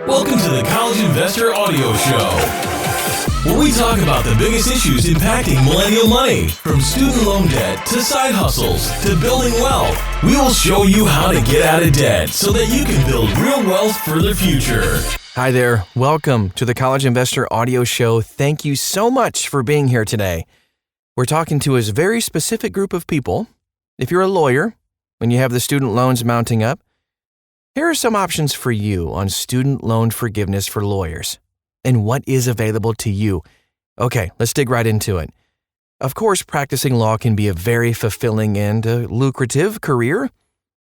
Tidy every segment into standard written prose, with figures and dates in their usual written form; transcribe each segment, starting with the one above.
Welcome to the College Investor Audio Show, where we talk about the biggest issues impacting millennial money, from student loan debt to side hustles to building wealth. We will show you how to get out of debt so that you can build real wealth for the future. Hi there. Welcome to the College Investor Audio Show. Thank you so much for being here today. We're talking to a very specific group of people. If you're a lawyer and you have the student loans mounting up, here are some options for you on student loan forgiveness for lawyers and what is available to you. Okay, let's dig right into it. Of course, practicing law can be a very fulfilling and lucrative career,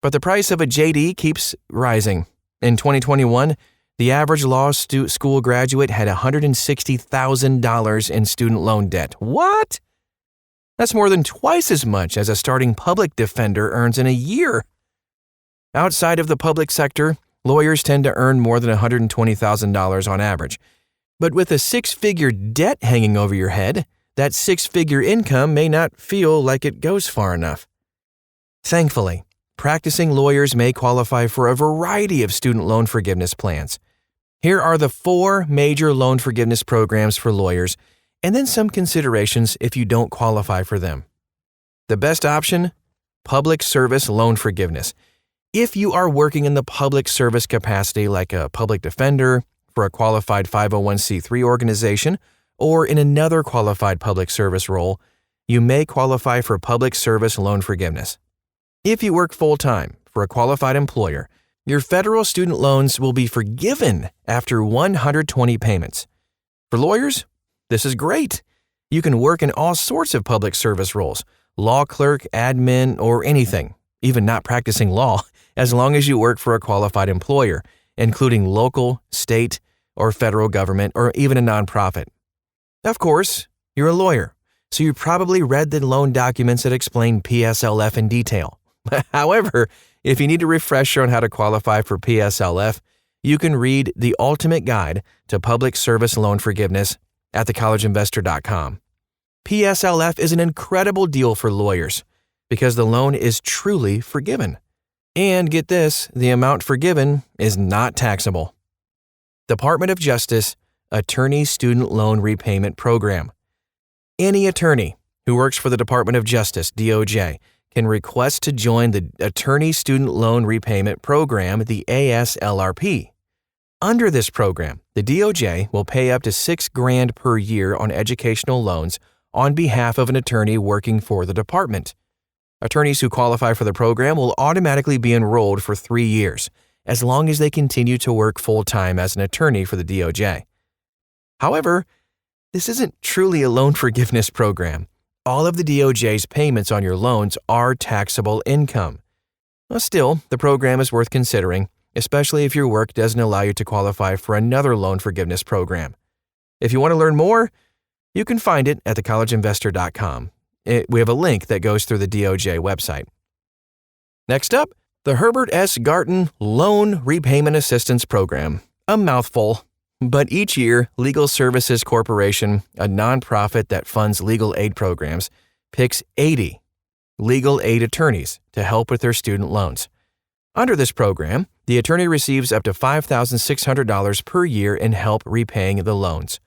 but the price of a JD keeps rising. In 2021, the average law school graduate had $160,000 in student loan debt. What? That's more than twice as much as a starting public defender earns in a year. Outside of the public sector, lawyers tend to earn more than $120,000 on average. But with a six-figure debt hanging over your head, that six-figure income may not feel like it goes far enough. Thankfully, practicing lawyers may qualify for a variety of student loan forgiveness plans. Here are the 4 major loan forgiveness programs for lawyers, and then some considerations if you don't qualify for them. The best option? Public service loan forgiveness. If you are working in the public service capacity like a public defender, for a qualified 501c3 organization, or in another qualified public service role, you may qualify for public service loan forgiveness. If you work full-time for a qualified employer, your federal student loans will be forgiven after 120 payments. For lawyers, this is great. You can work in all sorts of public service roles, law clerk, admin, or anything, even not practicing law, as long as you work for a qualified employer, including local, state, or federal government, or even a nonprofit. Of course, you're a lawyer, so you probably read the loan documents that explain PSLF in detail. However, if you need a refresher on how to qualify for PSLF, you can read The Ultimate Guide to Public Service Loan Forgiveness at thecollegeinvestor.com. PSLF is an incredible deal for lawyers because the loan is truly forgiven. And get this, the amount forgiven is not taxable. Department of Justice Attorney Student Loan Repayment Program. Any attorney who works for the Department of Justice, DOJ, can request to join the Attorney Student Loan Repayment Program, the ASLRP. Under this program, the DOJ will pay up to $6,000 per year on educational loans on behalf of an attorney working for the department. Attorneys who qualify for the program will automatically be enrolled for 3 years, as long as they continue to work full-time as an attorney for the DOJ. However, this isn't truly a loan forgiveness program. All of the DOJ's payments on your loans are taxable income. Still, the program is worth considering, especially if your work doesn't allow you to qualify for another loan forgiveness program. If you want to learn more, you can find it at thecollegeinvestor.com. We have a link that goes through the DOJ website. Next up, the Herbert S. Garten Loan Repayment Assistance Program. A mouthful, but each year, Legal Services Corporation, a nonprofit that funds legal aid programs, picks 80 legal aid attorneys to help with their student loans. Under this program, the attorney receives up to $5,600 per year in help repaying the loans.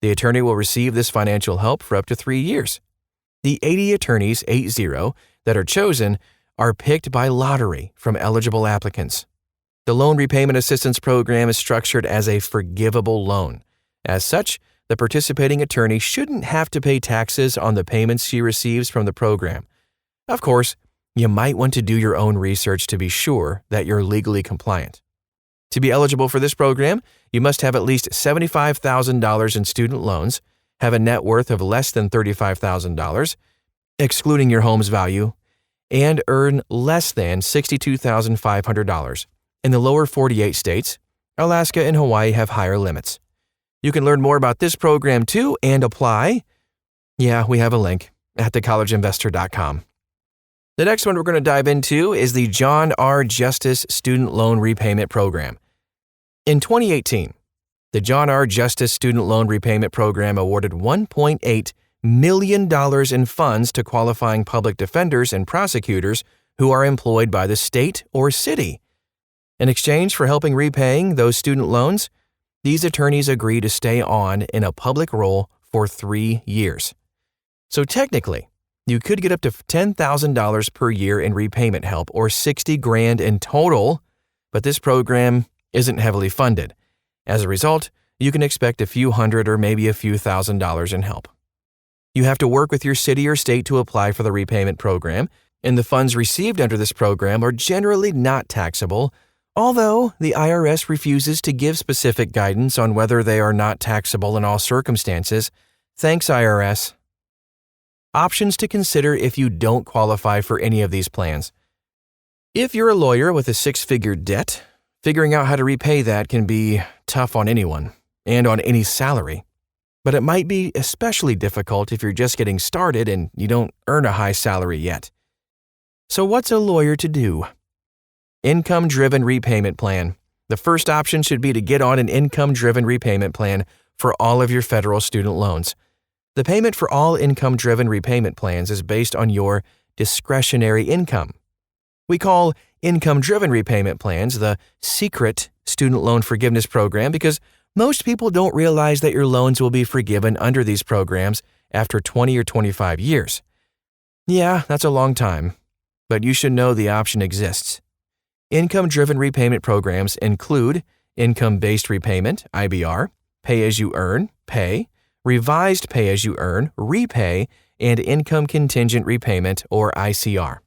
The attorney will receive this financial help for up to 3 years. The 80 attorneys, 80, that are chosen are picked by lottery from eligible applicants. The Loan Repayment Assistance Program is structured as a forgivable loan. As such, the participating attorney shouldn't have to pay taxes on the payments she receives from the program. Of course, you might want to do your own research to be sure that you're legally compliant. To be eligible for this program, you must have at least $75,000 in student loans, have a net worth of less than $35,000, excluding your home's value, and earn less than $62,500. In the lower 48 states, Alaska and Hawaii have higher limits. You can learn more about this program too and apply. Yeah, we have a link at thecollegeinvestor.com. The next one we're going to dive into is the John R. Justice Student Loan Repayment Program. In 2018, the John R. Justice Student Loan Repayment Program awarded $1.8 million in funds to qualifying public defenders and prosecutors who are employed by the state or city. In exchange for helping repaying those student loans, these attorneys agree to stay on in a public role for 3 years. So technically, you could get up to $10,000 per year in repayment help or $60,000 in total, but this program isn't heavily funded. As a result, you can expect a few hundred or maybe a few $1,000s in help. You have to work with your city or state to apply for the repayment program, and the funds received under this program are generally not taxable, although the IRS refuses to give specific guidance on whether they are not taxable in all circumstances. Thanks, IRS. Options to consider if you don't qualify for any of these plans. If you're a lawyer with a 6-figure debt, figuring out how to repay that can be tough on anyone and on any salary. But it might be especially difficult if you're just getting started and you don't earn a high salary yet. So what's a lawyer to do? Income-driven repayment plan. The first option should be to get on an income-driven repayment plan for all of your federal student loans. The payment for all income-driven repayment plans is based on your discretionary income. We call income-driven repayment plans the secret student loan forgiveness program because most people don't realize that your loans will be forgiven under these programs after 20 or 25 years. Yeah, that's a long time, but you should know the option exists. Income-driven repayment programs include income-based repayment, IBR, pay-as-you-earn, pay, revised pay-as-you-earn, repay, and income contingent repayment, or ICR.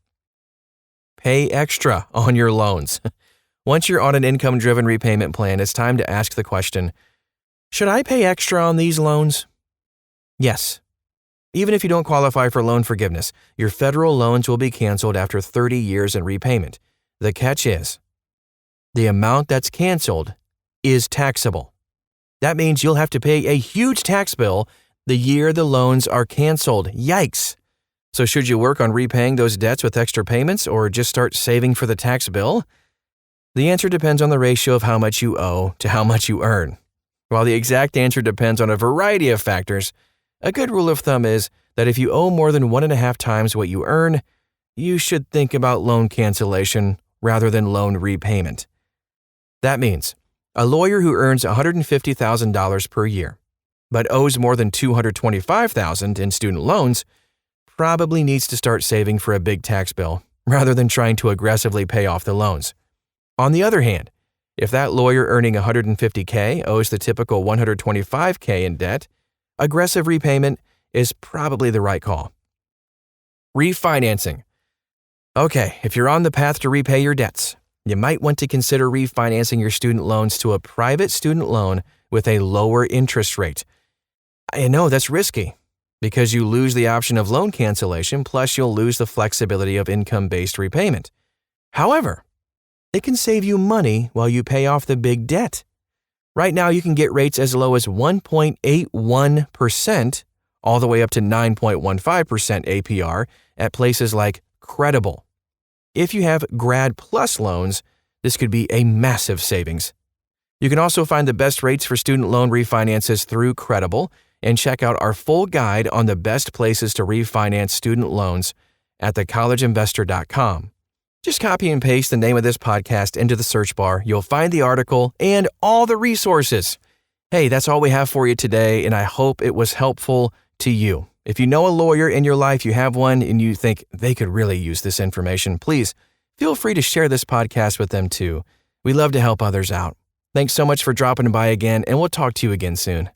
Pay extra on your loans. Once you're on an income-driven repayment plan, it's time to ask the question, should I pay extra on these loans? Yes. Even if you don't qualify for loan forgiveness, your federal loans will be canceled after 30 years in repayment. The catch is, the amount that's canceled is taxable. That means you'll have to pay a huge tax bill the year the loans are canceled. Yikes! So should you work on repaying those debts with extra payments or just start saving for the tax bill? The answer depends on the ratio of how much you owe to how much you earn. While the exact answer depends on a variety of factors, a good rule of thumb is that if you owe more than 1.5 times what you earn, you should think about loan cancellation rather than loan repayment. That means a lawyer who earns $150,000 per year but owes more than $225,000 in student loans probably needs to start saving for a big tax bill rather than trying to aggressively pay off the loans. On the other hand, if that lawyer earning $150K owes the typical $125K in debt, aggressive repayment is probably the right call. Refinancing. Okay, if you're on the path to repay your debts, you might want to consider refinancing your student loans to a private student loan with a lower interest rate. I know that's risky because you lose the option of loan cancellation, plus you'll lose the flexibility of income-based repayment. However, it can save you money while you pay off the big debt. Right now, you can get rates as low as 1.81% all the way up to 9.15% APR at places like Credible. If you have Grad Plus loans, this could be a massive savings. You can also find the best rates for student loan refinances through Credible and check out our full guide on the best places to refinance student loans at thecollegeinvestor.com. Just copy and paste the name of this podcast into the search bar. You'll find the article and all the resources. Hey, that's all we have for you today, and I hope it was helpful to you. If you know a lawyer in your life, you have one, and you think they could really use this information, please feel free to share this podcast with them too. We love to help others out. Thanks so much for dropping by again, and we'll talk to you again soon.